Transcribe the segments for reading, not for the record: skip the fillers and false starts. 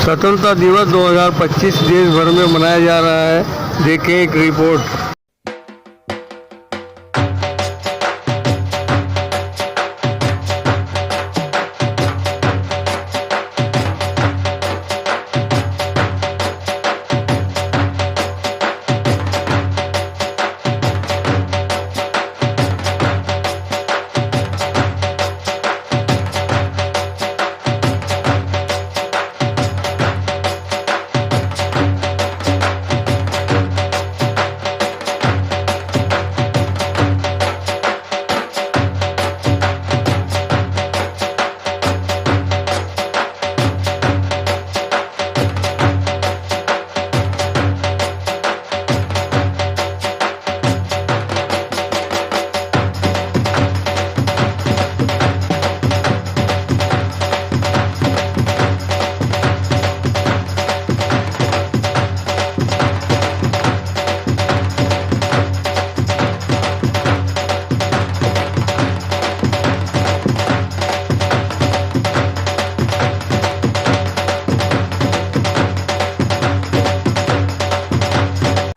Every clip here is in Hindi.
स्वतंत्रता दिवस 2025 देश भर में मनाया जा रहा है। देखें एक रिपोर्ट।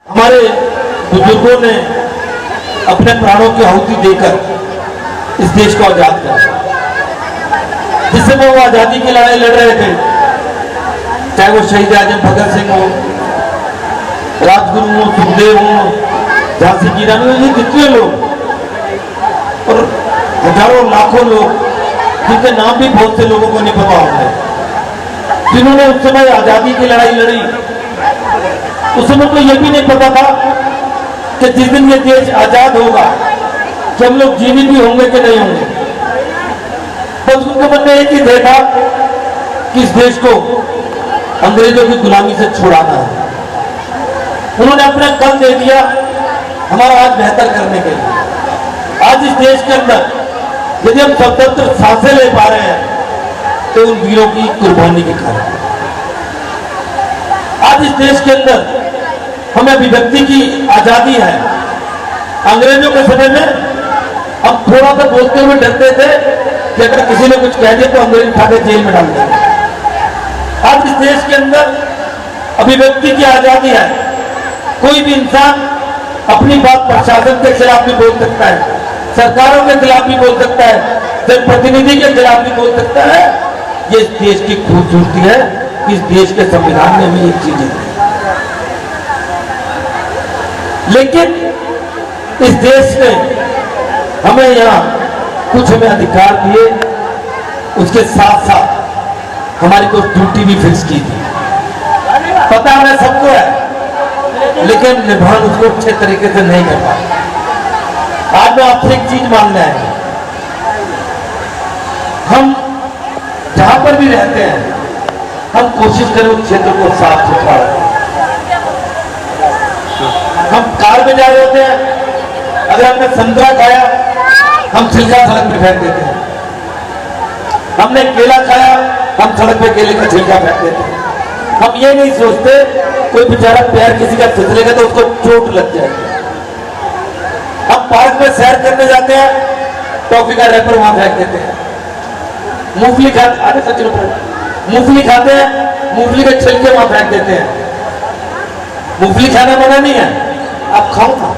हमारे बुजुर्गों ने अपने प्राणों की आहुति देकर इस देश को आजाद किया। जिस समय वो आजादी की लड़ाई लड़ रहे थे, चाहे वो शहीद आजम भगत सिंह हो, राजगुरु हो, सुखदेव हो, झांसी की रानी हो, ये कितने लोग और हजारों लाखों लोग जिनके नाम भी बहुत से लोगों को नहीं पता होंगे, जिन्होंने उस समय आजादी की लड़ाई लड़ी। उस समय को यह भी नहीं पता था कि जिस दिन ये देश आजाद होगा कि हम लोग जीवित भी होंगे कि नहीं होंगे। बस उनके मन में एक ही ध्येय था कि इस देश को अंग्रेजों की गुलामी से छुड़ाना है। उन्होंने अपना कल दे दिया हमारा आज बेहतर करने के लिए। आज इस देश के अंदर यदि हम स्वतंत्र सांसें ले पा रहे हैं तो उन वीरों की कुर्बानी के कारण। आज इस देश के अंदर हमें अभिव्यक्ति की आजादी है। अंग्रेजों के समय में हम थोड़ा सा बोलते हुए डरते थे कि अगर किसी ने कुछ कह दिया तो अंग्रेज उठा के जेल में डाल देंगे। आज इस देश के अंदर अभिव्यक्ति की आजादी है। कोई भी इंसान अपनी बात प्रशासन के खिलाफ भी बोल सकता है, सरकारों के खिलाफ भी बोल सकता है, जनप्रतिनिधि के खिलाफ भी बोल सकता है। ये इस देश की खूबसूरती है। इस देश के संविधान में भी ये चीजें हैं। लेकिन इस देश ने हमें यहाँ कुछ हमें अधिकार दिए, उसके साथ साथ हमारी कुछ ड्यूटी भी फिक्स की थी। पता हमें सबको है, लेकिन निभान उसको अच्छे तरीके से नहीं कर पाए। आज मैं आपसे एक चीज मांगना है, हम जहां पर भी रहते हैं हम कोशिश करें उस क्षेत्र को साफ सुथरा रखें। हम कार में जा रहे होते हैं, अगर हमने संतरा खाया हम छिलका सड़क पे फेंक देते हैं। हमने केला खाया हम सड़क पे केले का छिलका फेंक देते हैं। हम ये नहीं सोचते कोई बेचारा पैर किसी का फिसलेगा तो उसको चोट लग जाएगी। हम पार्क में सैर करने जाते हैं, टॉफी का रैपर वहां फेंक देते हैं। मूंगफली मूंगफली खाते हैं, मूंगफली के छिलके वहां फेंक देते हैं। मूंगफली खाना मना नहीं है, आप खाओ ना।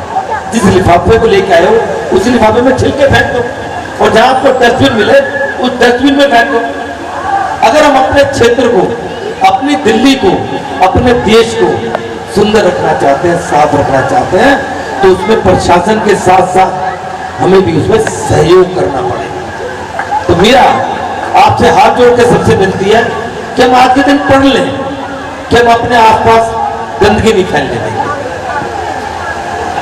जिस लिफाफे को लेके आए हो उसी लिफाफे में छिलके फेंक दो और जहां आपको डस्टबिन मिले उस डस्टबिन में फेंक दो। अगर हम अपने क्षेत्र को, अपनी दिल्ली को, अपने देश को सुंदर रखना चाहते हैं, साफ रखना चाहते हैं, तो उसमें प्रशासन के साथ साथ हमें भी उसमें सहयोग करना पड़ेगा। तो मेरा आपसे हाथ जोड़ के सबसे विनती है कि हम आज के दिन पढ़ लें कि हम अपने आसपास गंदगी नहीं फैलने देंगे।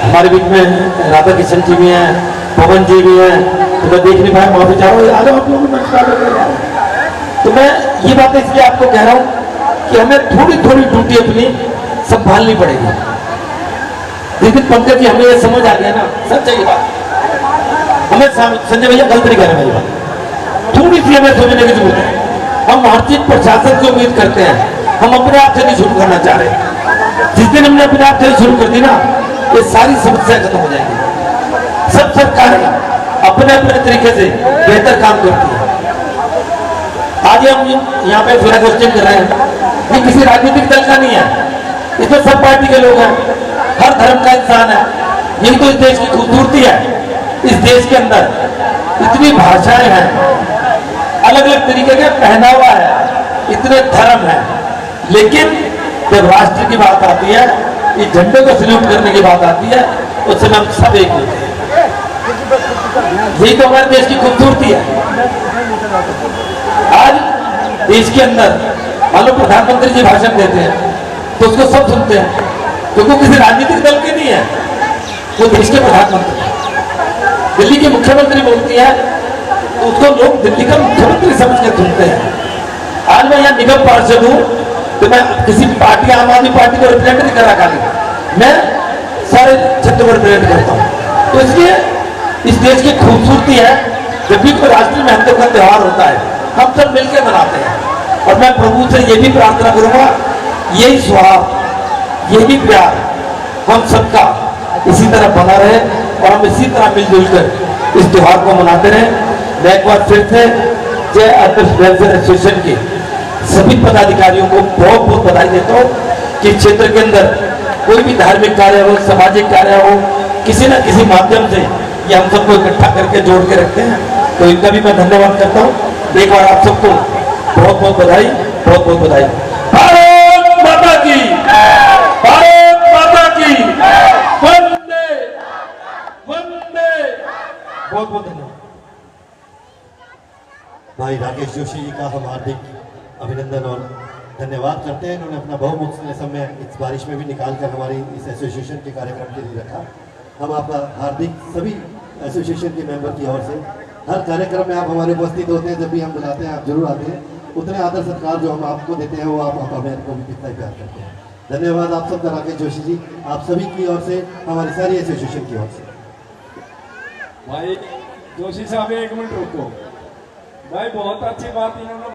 हमारे बीच में राधा किशन जी भी हैं, पवन जी भी हैं, तो मैं देख नहीं पाया, माफी चाह रहा हूँ। तो मैं ये बात इसलिए आपको कह रहा हूँ कि हमें थोड़ी थोड़ी ड्यूटी अपनी संभालनी पड़ेगी। लेकिन पंकज जी हमें ये समझ आ गया ना, सच है ये बात। हमें संजय भैया गलत नहीं कह रहे हैं, थोड़ी सी हमें सोचने की जरूरत है। हम हर चीज प्रशासन से उम्मीद करते हैं, हम अपने आप से नहीं शुरू करना चाह रहे। जिस दिन हमने अपने आप से शुरू कर दी ना, ये सारी समस्या खत्म हो जाएगी। सब सरकारें अपने अपने तरीके से बेहतर काम करती है। आज हम यहाँ पे फ्लैग होस्टिंग कर रहे हैं, ये किसी राजनीतिक दल का नहीं है, इसमें सब पार्टी के लोग हैं, हर धर्म का इंसान है। यही तो इस देश की खूबसूरती है। इस देश के अंदर इतनी भाषाएं हैं, अलग अलग तरीके का पहनावा है, इतने धर्म है, लेकिन जब राष्ट्र की बात आती है, इस झंडे को सल्यूट करने की बात आती है, उस समय हम सब एक होते हैं। यही तो हमारे देश की खूबसूरती है। आज देश के अंदर मान लो प्रधानमंत्री जी भाषण देते हैं तो उसको सब सुनते हैं, क्योंकि वो किसी राजनीतिक दल के नहीं है, वो देश के प्रधानमंत्री हैं। दिल्ली की मुख्यमंत्री बोलती है तो उसको लोग दिल्ली का मुख्यमंत्री समझ कर सुनते हैं। आज मैं यहाँ निगम पार्षद हूँ तो मैं किसी पार्टी, आम आदमी पार्टी को रिप्रेजेंट नहीं करा खाली, मैं सारे क्षेत्र को रिप्रेजेंट करता हूँ। तो इसलिए इस देश की खूबसूरती है, जब भी कोई राष्ट्रीय महत्व का त्यौहार होता है हम सब मिलकर मनाते हैं। और मैं प्रभु से ये भी प्रार्थना करूंगा, यही स्वाद, यही प्यार हम सबका इसी तरह बना रहे और हम इसी तरह मिलजुल कर इस त्योहार को मनाते रहे। मैं एक बार फिर से जय आदर्श वेलफेयर एसोसिएशन के सभी पदाधिकारियों को बहुत बहुत बधाई देता हूँ कि क्षेत्र के अंदर कोई भी धार्मिक कार्य हो, सामाजिक कार्य हो, किसी न किसी माध्यम से ये हम सबको इकट्ठा करके जोड़ के रखते हैं। तो इनका भी मैं धन्यवाद करता हूँ। एक बार आप सबको बहुत बहुत बधाई, बहुत बहुत बधाई। भारत माता की, भारत माता की, वंदे वंदे। बहुत बहुत धन्यवाद। भाई राकेश जोशी जी का हम हार्दिक अभिनंदन और धन्यवाद करते हैं। इन्होंने अपना बहुमूल्य समय इस बारिश में भी निकाल कर हमारी इस एसोसिएशन के कार्यक्रम के लिए रखा। हम आपका हार्दिक सभी एसोसिएशन के मेंबर की ओर से, हर कार्यक्रम में आप हमारे उपस्थित होते हैं, जब भी हम बुलाते हैं आप जरूर आते हैं। उतने आदर सत्कार जो हम आपको देते हैं वो आप हमें को भी कितना ही प्यार करते हैं। धन्यवाद आप सबका राकेश जोशी जी, आप सभी की ओर से, हमारी सारी एसोसिएशन की ओर से। भाई जोशी साहब एक मिनट रुको भाई, बहुत अच्छी बात इन्होंने